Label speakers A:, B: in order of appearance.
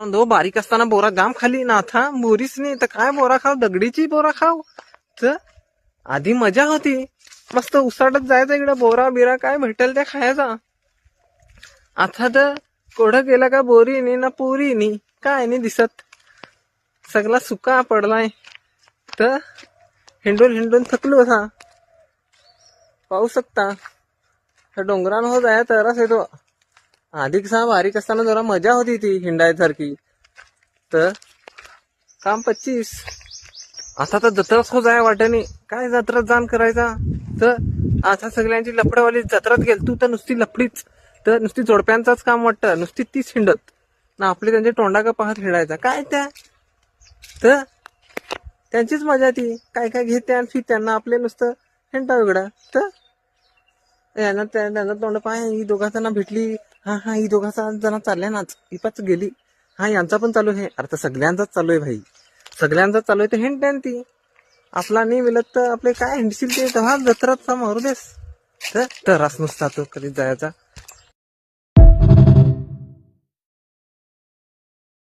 A: दो बारीक असताना बोरा जाम खाली ना था बोरीच नाही तर काय बोरा खाव, दगडीची बोरा खाव. तर आधी मजा होती, मस्त उसाटत जायचं इकडे, बोरा बिरा काय भेटेल त्या खायचा. आता तर कोढं गेला का बोरी नाही ना पोरी नाही, काय नाही दिसत, सगळा सुका पडलाय. तर हिंडून हिंडून थकलो होता. पाहू शकता डोंगरान हो जाय तरच येतो. आधी कसा बारीक असताना जरा मजा होती ती हिंडायसारखी. तर काम 25. आता तर जत्राच हो जाय वाटणी, काय जत्रात जाण करायचा. तर आता सगळ्यांची लफडवाली जत्रात गेल तू तर नुसती लफडीच, तर नुसती जोडप्यांचाच काम वाटतं, नुसती तीच हिंडत ना, आपली त्यांच्या तोंडा का पाहत हिंडायचा काय त्या. तर त्यांचीच मजा ती, काय काय घेते आणि त्यांना आपले नुसतं हिंडा वेगळा. तर यांना त्यांना तोंड पाय, ही दोघांना भेटली, हा हा ही दोघांचा जण चालल्या नाच, ही पाच गेली, हा यांचा पण चालू आहे. अरे तर सगळ्यांचाच चालू आहे भाई, सगळ्यांचाच चालू आहे. तर हिंड ती आपला नाही मिळत तर आपले काय हिंडशील ते तेव्हा जत्रात मारू देस. तर रस नुसता तो कधी जायचा.